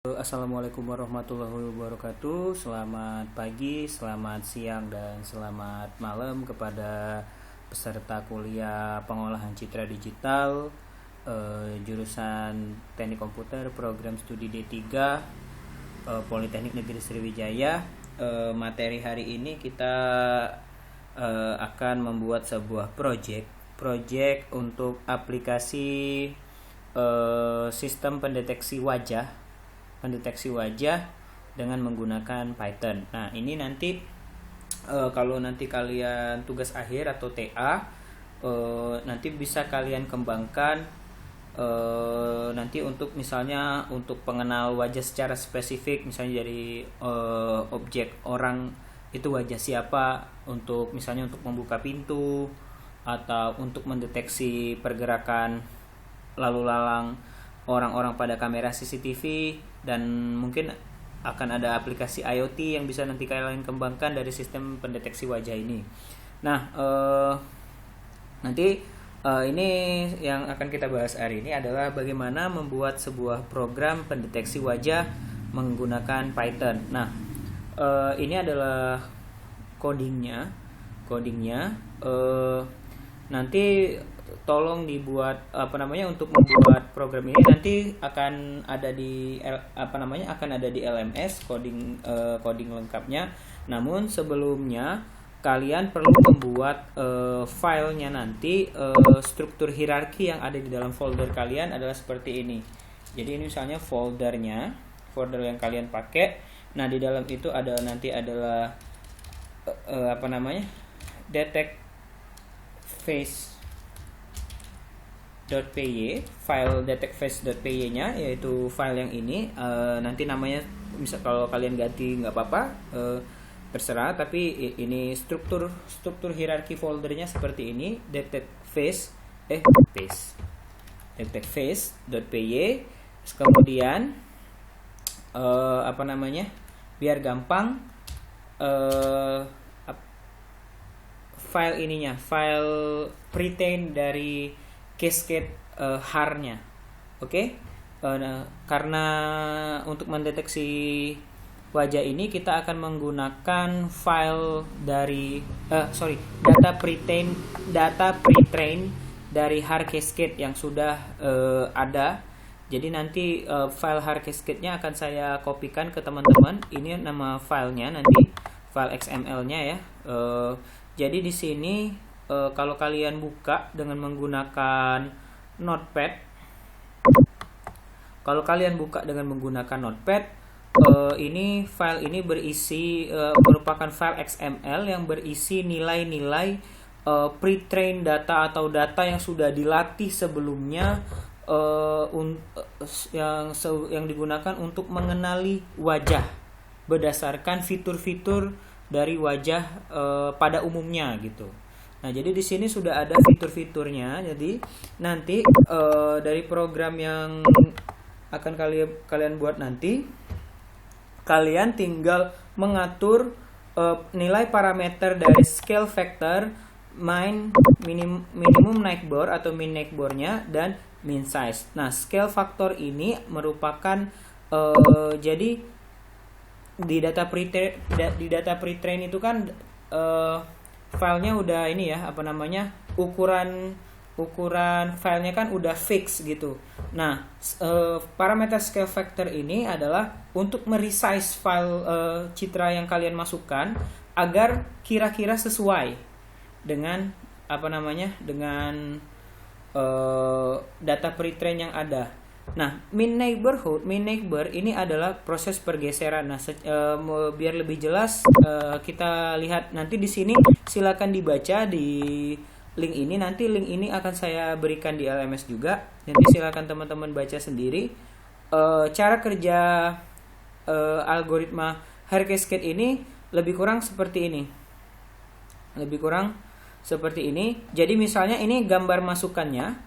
Assalamualaikum warahmatullahi wabarakatuh. Selamat pagi, selamat siang, dan selamat malam kepada peserta kuliah pengolahan citra digital jurusan Teknik Komputer Program Studi D3 Politeknik Negeri Sriwijaya. Materi hari ini kita akan membuat sebuah project untuk aplikasi sistem pendeteksi wajah dengan menggunakan Python. Nah, ini nanti kalau nanti kalian tugas akhir atau TA nanti bisa kalian kembangkan nanti untuk misalnya untuk pengenal wajah secara spesifik, misalnya dari objek orang itu wajah siapa, untuk misalnya untuk membuka pintu atau untuk mendeteksi pergerakan lalu lalang orang-orang pada kamera CCTV, dan mungkin akan ada aplikasi IoT yang bisa nanti kalian kembangkan dari sistem pendeteksi wajah ini. Nah, nanti ini yang akan kita bahas hari ini adalah bagaimana membuat sebuah program pendeteksi wajah menggunakan Python. Nah, ini adalah codingnya. Nanti tolong dibuat untuk membuat program ini nanti akan ada di LMS coding lengkapnya. Namun sebelumnya kalian perlu membuat filenya nanti. Struktur hierarki yang ada di dalam folder kalian adalah seperti ini. Jadi ini misalnya folder yang kalian pakai. Nah, di dalam itu adalah detect face.py, file detectface.py nya, yaitu file yang ini. Nanti namanya misal kalau kalian ganti nggak apa-apa, terserah, tapi ini struktur hierarki foldernya seperti ini. detectface.py. Kemudian biar gampang, file pretain dari cascade har-nya. Oke. Karena untuk mendeteksi wajah ini kita akan menggunakan file dari data pretrain dari har cascade yang sudah ada. Jadi nanti file har cascade-nya akan saya kopikan ke teman-teman. Ini nama filenya, nanti file XML-nya ya. Jadi di sini kalau kalian buka dengan menggunakan Notepad, ini file ini berisi merupakan file XML yang berisi nilai-nilai pre-train data atau data yang sudah dilatih sebelumnya, yang digunakan untuk mengenali wajah berdasarkan fitur-fitur dari wajah pada umumnya gitu. Nah, jadi di sini sudah ada fitur-fiturnya. Jadi nanti dari program yang akan kalian buat nanti, kalian tinggal mengatur nilai parameter dari scale factor, minimum neighbor atau min neighbornya, dan min size. Nah, scale factor ini merupakan jadi di data pretrain itu kan filenya udah ini ya, ukuran filenya kan udah fix gitu. Nah, parameter scale factor ini adalah untuk meresize file citra yang kalian masukkan agar kira-kira sesuai dengan dengan data pretrain yang ada. Nah, min neighbor ini adalah proses pergeseran. Nah, biar lebih jelas kita lihat nanti di sini, silakan dibaca di link ini. Nanti link ini akan saya berikan di LMS juga. Nanti silakan teman-teman baca sendiri. Cara kerja algoritma har cascade ini lebih kurang seperti ini. Jadi misalnya ini gambar masukannya.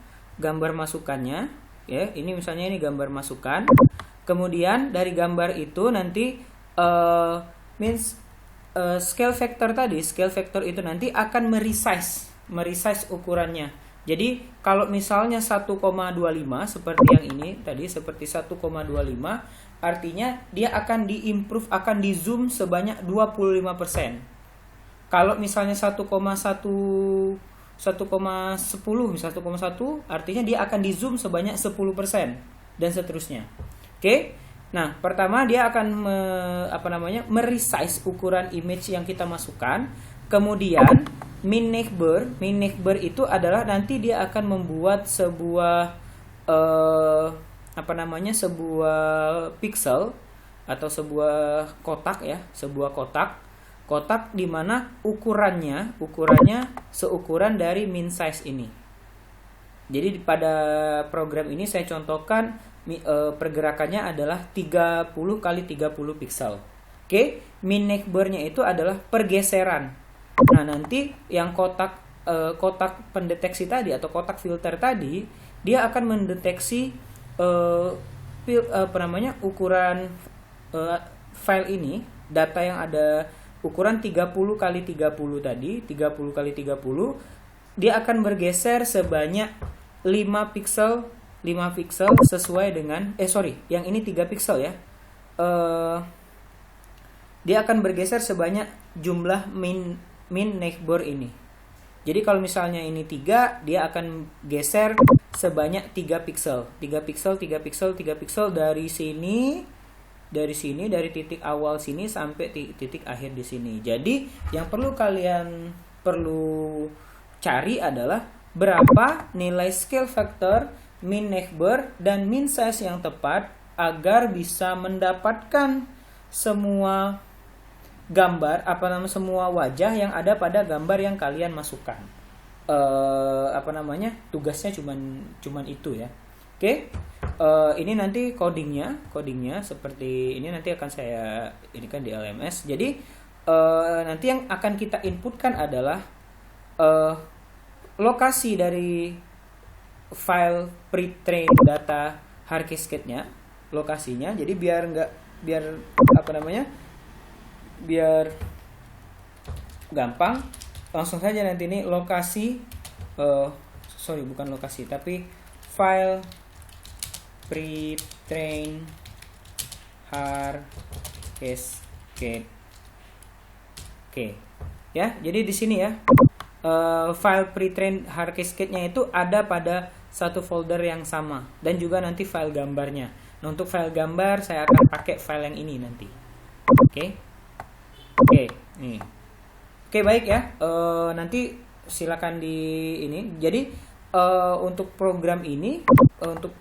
Ya, ini misalnya ini gambar masukan. Kemudian dari gambar itu nanti scale factor itu nanti akan meresize ukurannya. Jadi kalau misalnya 1,25 seperti yang ini tadi, seperti 1,25, artinya dia akan diimprove, akan di zoom sebanyak 25%. Kalau misalnya 1,10 misalnya 1,1, artinya dia akan di zoom sebanyak 10% dan seterusnya. Oke. Nah, pertama dia akan meresize ukuran image yang kita masukkan. Kemudian min neighbor itu adalah nanti dia akan membuat sebuah sebuah pixel atau sebuah kotak ya, sebuah kotak di mana ukurannya seukuran dari min size ini. Jadi pada program ini saya contohkan pergerakannya adalah 30 kali 30 pixel. Oke, min neighbor-nya itu adalah pergeseran. Nah, nanti yang kotak pendeteksi tadi atau kotak filter tadi, dia akan mendeteksi ukuran file ini, data yang ada ukuran 30 kali 30 tadi, 30 kali 30, dia akan bergeser sebanyak 5 pixel sesuai dengan yang ini 3 pixel ya. Dia akan bergeser sebanyak jumlah min neighbor ini. Jadi kalau misalnya ini 3, dia akan geser sebanyak 3 pixel dari sini, dari titik awal sini sampai titik akhir di sini. Jadi yang kalian perlu cari adalah berapa nilai scale factor min neighbor dan min size yang tepat agar bisa mendapatkan semua gambar semua wajah yang ada pada gambar yang kalian masukkan. Tugasnya cuman itu ya. Oke. Ini nanti codingnya seperti ini, nanti akan saya ini kan di LMS. Jadi nanti yang akan kita inputkan adalah lokasi dari file pre-train data hard cascade-nya, lokasinya. Jadi biar gampang, langsung saja nanti ini lokasi bukan lokasi tapi file pre-train hard cascade. Oke. Ya, jadi di sini ya. File pre-train hard cascade-nya itu ada pada satu folder yang sama, dan juga nanti file gambarnya. Nah, untuk file gambar saya akan pakai file yang ini nanti. Oke, nih. Oke, baik ya. Nanti silakan di ini. Jadi untuk program ini untuk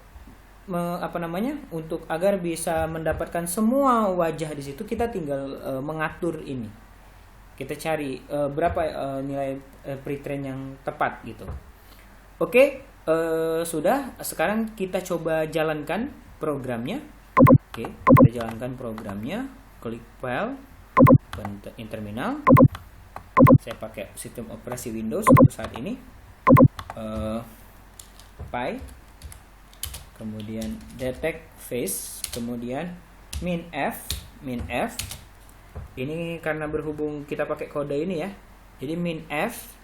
agar bisa mendapatkan semua wajah di situ, kita tinggal mengatur ini. Kita cari berapa nilai pre-train yang tepat gitu. Oke, sudah. Sekarang kita coba jalankan programnya. Oke, kita jalankan programnya. Klik file, in terminal. Saya pakai sistem operasi Windows untuk saat ini. Py, kemudian detect face, kemudian min f. Ini karena berhubung kita pakai kode ini ya. Jadi min f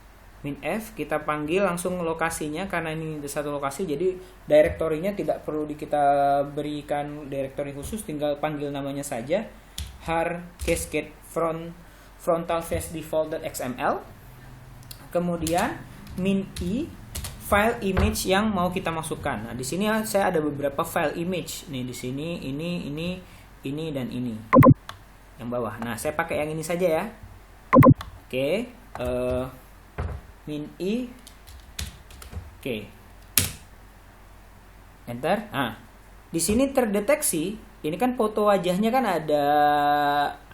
kita panggil langsung lokasinya, karena ini satu lokasi, jadi direktorinya tidak perlu kita berikan direktori khusus, tinggal panggil namanya saja, hard cascade frontal face default.xml. Kemudian min i, file image yang mau kita masukkan. Nah, di sini saya ada beberapa file image nih, di sini ini dan ini yang bawah. Nah, saya pakai yang ini saja ya. Oke, min i. Oke. Enter. Nah, di sini terdeteksi, ini kan foto wajahnya kan ada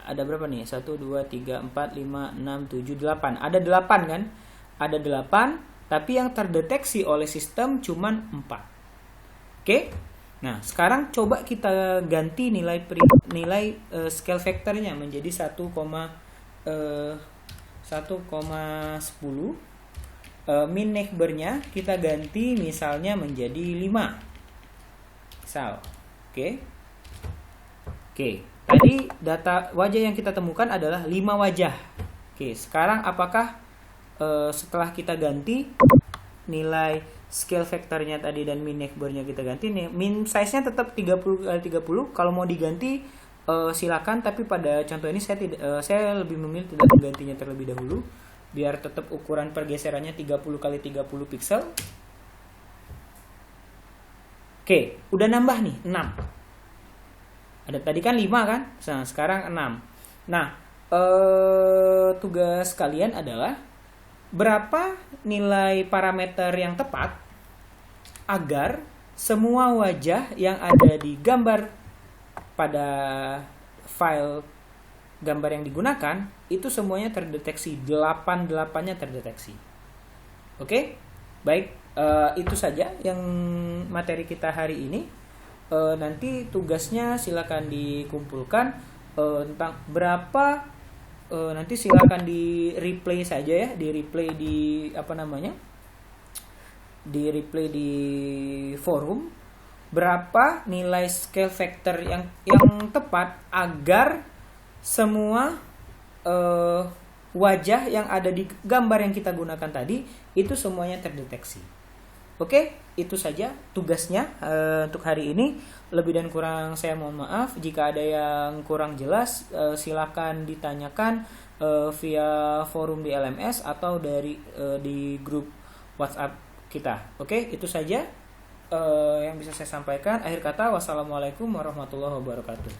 berapa nih? 1 2 3 4 5 6 7 8. Ada 8 kan? Ada 8, tapi yang terdeteksi oleh sistem cuman 4. Oke? Nah, sekarang coba kita ganti nilai scale factornya menjadi 1,10. Min neighbor-nya kita ganti misalnya menjadi 5. Misal. Oke. Tadi data wajah yang kita temukan adalah 5 wajah. Oke, sekarang apakah setelah kita ganti nilai scale factornya tadi dan min neighbornya kita ganti nih. Min size-nya tetap 30x30. Kalau mau diganti silakan, tapi pada contoh ini saya lebih memilih tidak menggantinya terlebih dahulu biar tetap ukuran pergeserannya 30x30 pixel. Oke, udah nambah nih 6. Ada tadi kan 5 kan? Nah, sekarang 6. Nah, tugas kalian adalah berapa nilai parameter yang tepat agar semua wajah yang ada di gambar pada file gambar yang digunakan itu semuanya terdeteksi, 8-8-nya terdeteksi. Oke? Baik, itu saja yang materi kita hari ini. Nanti tugasnya silakan dikumpulkan tentang berapa, nanti silakan di replay saja ya, di replay di di replay di forum, berapa nilai scale factor yang tepat agar semua wajah yang ada di gambar yang kita gunakan tadi itu semuanya terdeteksi. Oke, itu saja tugasnya untuk hari ini. Lebih dan kurang saya mohon maaf. Jika ada yang kurang jelas, silakan ditanyakan via forum di LMS atau di grup WhatsApp kita. Oke, itu saja yang bisa saya sampaikan. Akhir kata, wassalamualaikum warahmatullahi wabarakatuh.